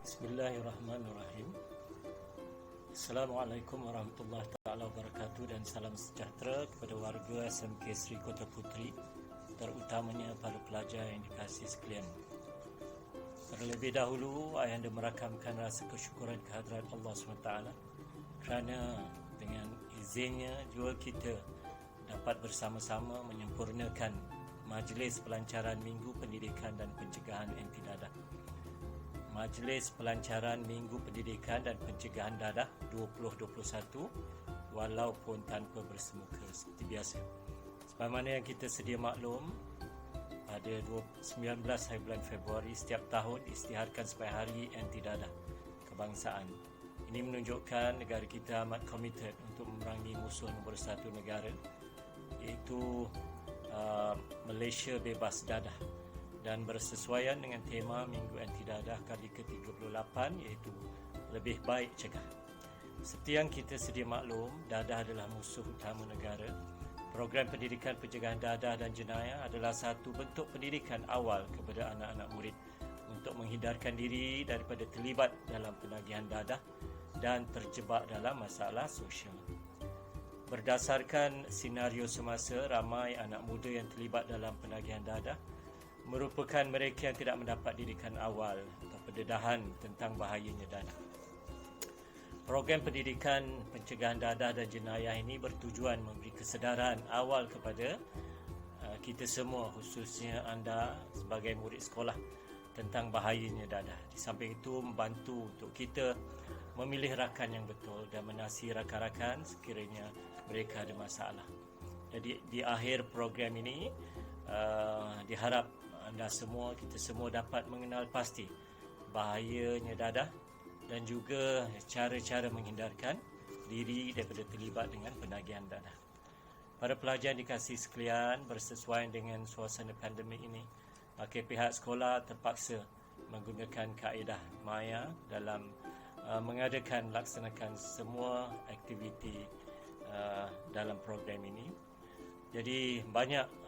Bismillahirrahmanirrahim. Assalamualaikum warahmatullahi taala wabarakatuh dan salam sejahtera kepada warga SMK Sri Kota Puteri, terutamanya para pelajar yang dikasihi sekalian. Terlebih dahulu, ayahanda merakamkan rasa kesyukuran kehadrat Allah SWT kerana dengan izinnya juga kita dapat bersama-sama menyempurnakan Majlis Pelancaran Minggu Pendidikan dan Pencegahan Anti Dadah. Majlis Pelancaran Minggu Pendidikan dan Pencegahan Dadah 2021 walaupun tanpa bersemuka seperti biasa. Sebagaimana yang kita sedia maklum, pada 19 hari bulan Februari setiap tahun isytiharkan sebagai Hari Anti Dadah Kebangsaan. Ini menunjukkan negara kita amat komited untuk memerangi musuh nombor satu negara, iaitu Malaysia Bebas Dadah, dan bersesuaian dengan tema Minggu Anti Dadah kali ke-38, iaitu Lebih Baik Cegah. Seperti yang kita sedia maklum, dadah adalah musuh utama negara. Program pendidikan pencegahan dadah dan jenayah adalah satu bentuk pendidikan awal kepada anak-anak murid untuk menghindarkan diri daripada terlibat dalam penagihan dadah dan terjebak dalam masalah sosial. Berdasarkan senario semasa, ramai anak muda yang terlibat dalam penagihan dadah merupakan mereka yang tidak mendapat didikan awal atau pendedahan tentang bahayanya dadah. Program pendidikan pencegahan dadah dan jenayah ini bertujuan memberi kesedaran awal kepada kita semua, khususnya anda sebagai murid sekolah, tentang bahayanya dadah. Di samping itu, membantu untuk kita memilih rakan yang betul dan menasihi rakan-rakan sekiranya mereka ada masalah. Jadi di akhir program ini diharap anda semua, kita semua dapat mengenal pasti bahayanya dadah dan juga cara-cara menghindarkan diri daripada terlibat dengan penagihan dadah. Para pelajar yang dikasihi sekalian, bersesuaian dengan suasana pandemik ini, maka pihak sekolah terpaksa menggunakan kaedah maya dalam laksanakan semua aktiviti dalam program ini. Jadi banyak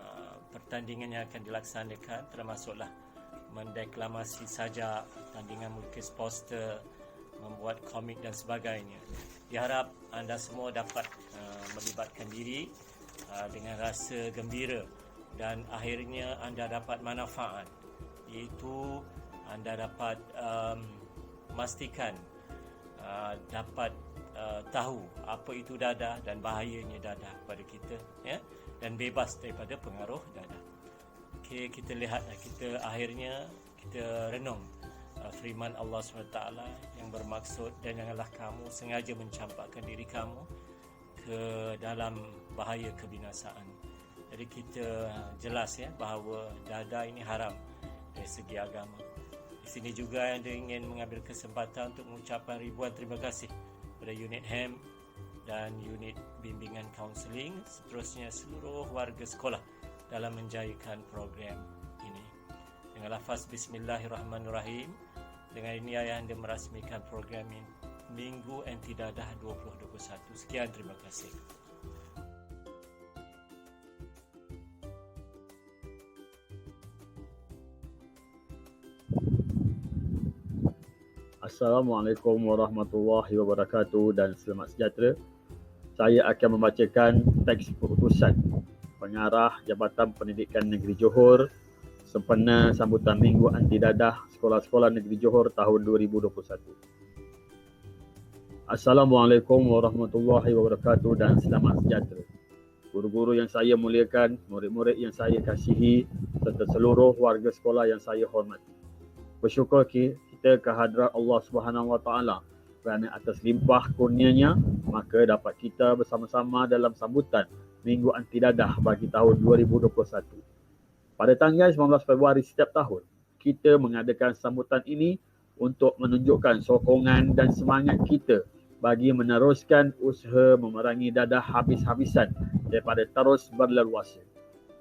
pertandingan yang akan dilaksanakan, termasuklah mendeklamasi sajak, pertandingan melukis poster, membuat komik dan sebagainya. Diharap anda semua dapat melibatkan diri dengan rasa gembira dan akhirnya anda dapat manfaat, iaitu anda dapat memastikan dapat tahu apa itu dadah dan bahayanya dadah kepada kita, ya, dan bebas daripada pengaruh dadah. Okey, kita lihat, kita akhirnya kita renung firman Allah SWT yang bermaksud, dan janganlah kamu sengaja mencampakkan diri kamu ke dalam bahaya kebinasaan. Jadi kita jelas, ya, bahawa dadah ini haram dari segi agama. Di sini juga anda ingin mengambil kesempatan untuk mengucapkan ribuan terima kasih pada unit HEM dan unit bimbingan kaunseling, seterusnya seluruh warga sekolah dalam menjayakan program ini. Dengan lafaz Bismillahirrahmanirrahim, dengan ini ayahanda merasmikan program Minggu Anti Dadah 2021. Sekian, terima kasih. Assalamualaikum warahmatullahi wabarakatuh dan selamat sejahtera. Saya akan membacakan teks keputusan Pengarah Jabatan Pendidikan Negeri Johor sempena sambutan Minggu Anti Dadah Sekolah-Sekolah Negeri Johor tahun 2021. Assalamualaikum warahmatullahi wabarakatuh dan selamat sejahtera. Guru-guru yang saya muliakan, murid-murid yang saya kasihi, serta seluruh warga sekolah yang saya hormati. Bersyukur kita kehadrat Allah Subhanahu Wa Taala kerana atas limpah kurnianya, maka dapat kita bersama-sama dalam sambutan Minggu Anti Dadah bagi tahun 2021. Pada tanggal 19 Februari setiap tahun, kita mengadakan sambutan ini untuk menunjukkan sokongan dan semangat kita bagi meneruskan usaha memerangi dadah habis-habisan daripada terus berleluasa.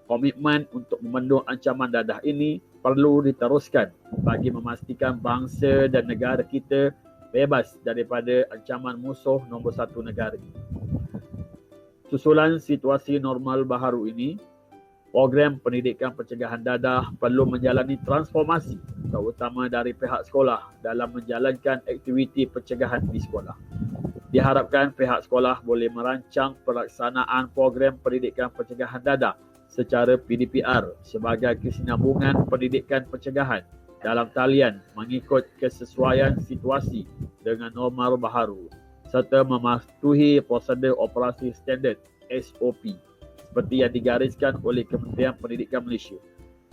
Komitmen untuk membendung ancaman dadah ini perlu diteruskan bagi memastikan bangsa dan negara kita bebas daripada ancaman musuh nombor satu negara. Susulan situasi normal baharu ini, Program pendidikan pencegahan dadah perlu menjalani transformasi terutama dari pihak sekolah dalam menjalankan aktiviti pencegahan di sekolah. Diharapkan pihak sekolah boleh merancang pelaksanaan program pendidikan pencegahan dadah secara PDPR sebagai kesinambungan pendidikan pencegahan dalam talian mengikut kesesuaian situasi dengan norma baharu serta mematuhi prosedur operasi standard SOP seperti yang digariskan oleh Kementerian Pendidikan Malaysia.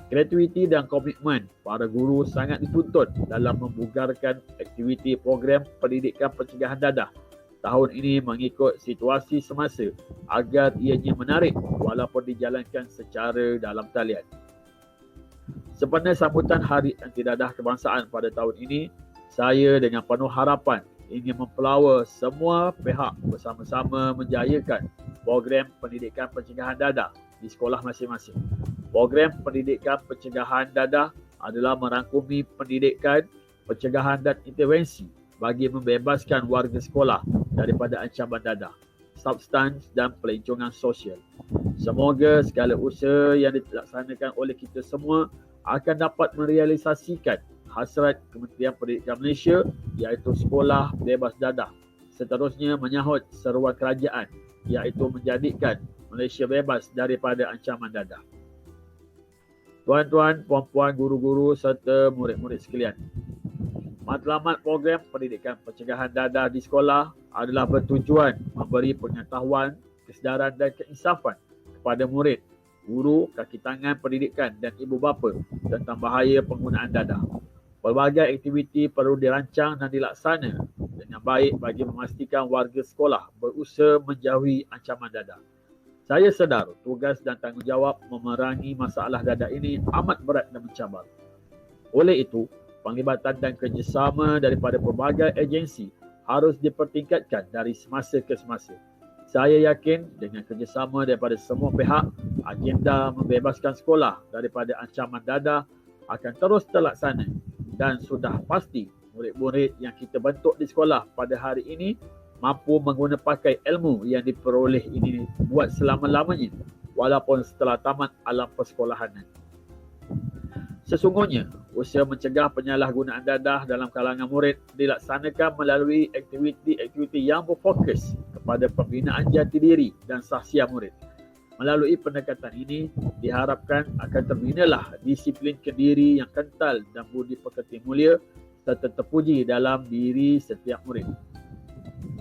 Kreativiti dan komitmen para guru sangat dituntut dalam membugarkan aktiviti program pendidikan pencegahan dadah tahun ini mengikut situasi semasa agar ianya menarik walaupun dijalankan secara dalam talian. Sempena sambutan Hari Anti Dadah Kebangsaan pada tahun ini, saya dengan penuh harapan ingin mempelawa semua pihak bersama-sama menjayakan program pendidikan pencegahan dadah di sekolah masing-masing. Program pendidikan pencegahan dadah adalah merangkumi pendidikan, pencegahan dan intervensi bagi membebaskan warga sekolah daripada ancaman dadah, substans dan pelancongan sosial. Semoga segala usaha yang dilaksanakan oleh kita semua akan dapat merealisasikan hasrat Kementerian Pendidikan Malaysia iaitu sekolah bebas dadah. Seterusnya menyahut seruan kerajaan iaitu menjadikan Malaysia bebas daripada ancaman dadah. Tuan-tuan, puan-puan, guru-guru serta murid-murid sekalian, matlamat program pendidikan pencegahan dadah di sekolah adalah bertujuan memberi pengetahuan, kesedaran dan keinsafan kepada murid, guru, kaki tangan pendidikan dan ibu bapa tentang bahaya penggunaan dadah. Pelbagai aktiviti perlu dirancang dan dilaksana dengan baik bagi memastikan warga sekolah berusaha menjauhi ancaman dadah. Saya sedar tugas dan tanggungjawab memerangi masalah dadah ini amat berat dan mencabar. Oleh itu, penglibatan dan kerjasama daripada pelbagai agensi harus dipertingkatkan dari semasa ke semasa. Saya yakin dengan kerjasama daripada semua pihak, agenda membebaskan sekolah daripada ancaman dadah akan terus terlaksana dan sudah pasti murid-murid yang kita bentuk di sekolah pada hari ini mampu menggunakan pakai ilmu yang diperoleh ini buat selama-lamanya walaupun setelah tamat alam persekolahan. Sesungguhnya, usaha mencegah penyalahgunaan dadah dalam kalangan murid dilaksanakan melalui aktiviti-aktiviti yang berfokus kepada pembinaan jati diri dan sahsia murid. Melalui pendekatan ini, diharapkan akan terbinalah disiplin kendiri yang kental dan budi pekerti mulia serta terpuji dalam diri setiap murid.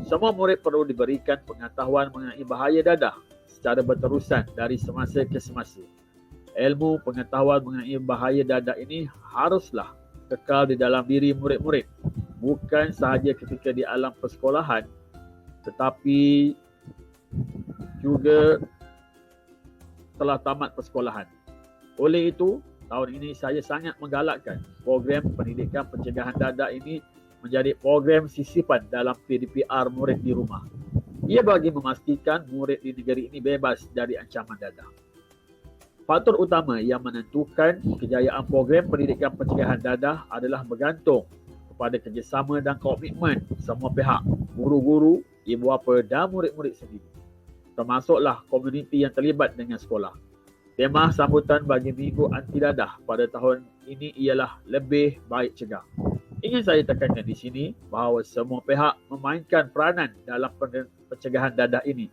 Semua murid perlu diberikan pengetahuan mengenai bahaya dadah secara berterusan dari semasa ke semasa. Ilmu pengetahuan mengenai bahaya dadah ini haruslah kekal di dalam diri murid-murid, bukan sahaja ketika di alam persekolahan tetapi juga telah tamat persekolahan. Oleh itu, tahun ini saya sangat menggalakkan program pendidikan pencegahan dadah ini menjadi program sisipan dalam PDPR murid di rumah. Ia bagi memastikan murid di negeri ini bebas dari ancaman dadah. Faktor utama yang menentukan kejayaan program pendidikan pencegahan dadah adalah bergantung kepada kerjasama dan komitmen semua pihak, guru-guru, ibu bapa dan murid-murid sendiri, termasuklah komuniti yang terlibat dengan sekolah. Tema sambutan bagi Minggu Anti Dadah pada tahun ini ialah lebih baik cegah. Ingin saya tekankan di sini bahawa semua pihak memainkan peranan dalam pencegahan dadah ini,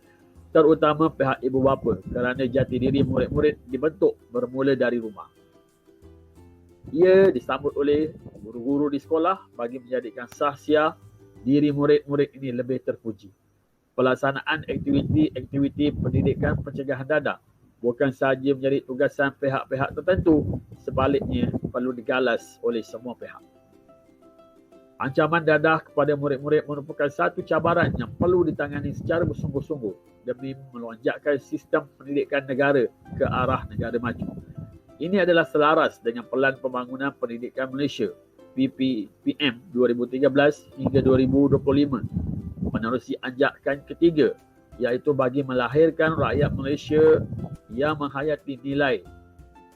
terutama pihak ibu bapa kerana jati diri murid-murid dibentuk bermula dari rumah. Ia disambut oleh guru-guru di sekolah bagi menjadikan sahsia diri murid-murid ini lebih terpuji. Pelaksanaan aktiviti pendidikan pencegahan dadah bukan sahaja menjadi tugasan pihak-pihak tertentu, sebaliknya perlu digalas oleh semua pihak. Ancaman dadah kepada murid-murid merupakan satu cabaran yang perlu ditangani secara bersungguh-sungguh demi melonjakkan sistem pendidikan negara ke arah negara maju. Ini adalah selaras dengan Pelan Pembangunan Pendidikan Malaysia PPM 2013 hingga 2025 menerusi anjakan ketiga, iaitu bagi melahirkan rakyat Malaysia yang menghayati nilai,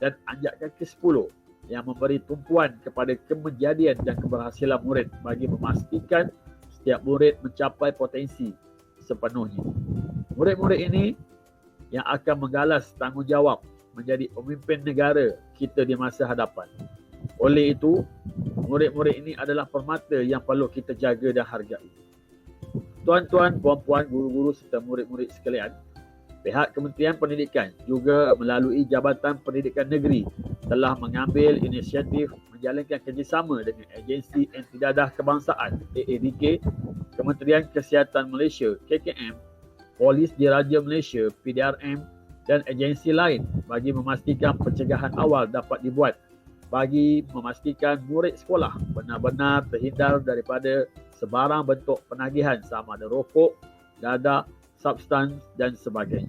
dan anjakan ke-10 yang memberi tumpuan kepada kemejadian dan keberhasilan murid bagi memastikan setiap murid mencapai potensi sepenuhnya. Murid-murid ini yang akan menggalas tanggungjawab menjadi pemimpin negara kita di masa hadapan. Oleh itu, murid-murid ini adalah permata yang perlu kita jaga dan hargai. Tuan-tuan, puan-puan, guru-guru serta murid-murid sekalian, pihak Kementerian Pendidikan juga melalui Jabatan Pendidikan Negeri telah mengambil inisiatif menjalankan kerjasama dengan Agensi Antidadah Kebangsaan AADK, Kementerian Kesihatan Malaysia KKM, Polis Diraja Malaysia PDRM dan agensi lain bagi memastikan pencegahan awal dapat dibuat bagi memastikan murid sekolah benar-benar terhindar daripada sebarang bentuk penagihan sama ada rokok, dadah, substans dan sebagainya.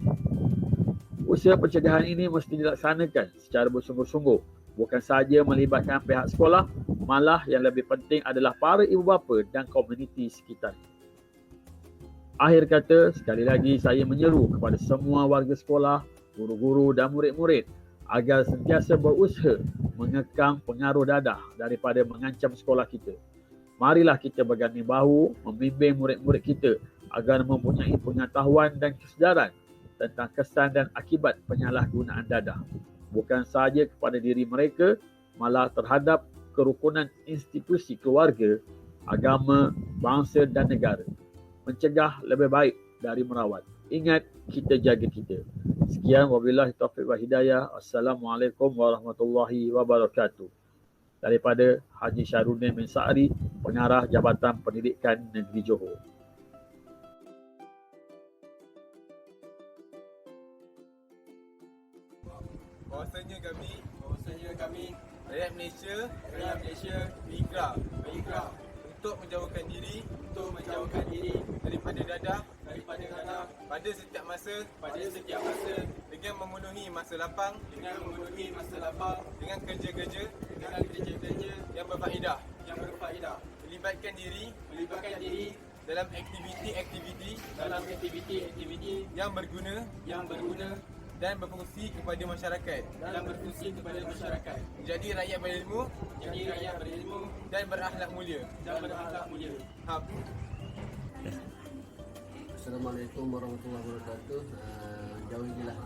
Usaha pencegahan ini mesti dilaksanakan secara bersungguh-sungguh, bukan sahaja melibatkan pihak sekolah, malah yang lebih penting adalah para ibu bapa dan komuniti sekitar. Akhir kata, sekali lagi saya menyeru kepada semua warga sekolah, guru-guru dan murid-murid agar sentiasa berusaha mengekang pengaruh dadah daripada mengancam sekolah kita. Marilah kita berganding bahu membimbing murid-murid kita agar mempunyai pengetahuan dan kesedaran tentang kesan dan akibat penyalahgunaan dadah. Bukan sahaja kepada diri mereka, malah terhadap kerukunan institusi keluarga, agama, bangsa dan negara. Mencegah lebih baik dari merawat. Ingat, kita jaga kita. Sekian, wabillahi taufiq wa hidayah. Assalamualaikum warahmatullahi wabarakatuh. Daripada Haji Syarudin bin Sa'ri, Pengarah Jabatan Pendidikan Negeri Johor. Bahawasanya kami rakyat Malaysia berikrar untuk menjauhkan diri daripada dadah pada setiap masa dengan memenuhi masa lapang dengan kerja-kerja yang berfaedah, melibatkan diri dalam aktiviti yang berguna dan berfungsi kepada masyarakat, menjadi rakyat berilmu dan berakhlak mulia. Assalamualaikum warahmatullahi wabarakatuh. Jauhilah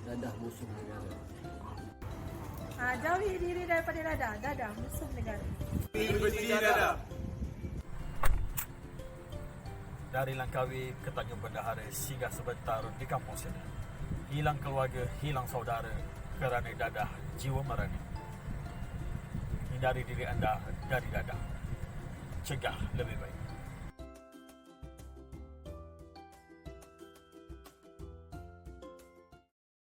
dadah musuh negara. Jauhi diri daripada dadah musuh negara. Benci dadah. Dari Langkawi ke Tanjung Bendahara, singgah sebentar di kampung sini. Hilang keluarga, hilang saudara kerana dadah jiwa merana. Hindari diri anda dari dadah. Cegah lebih baik.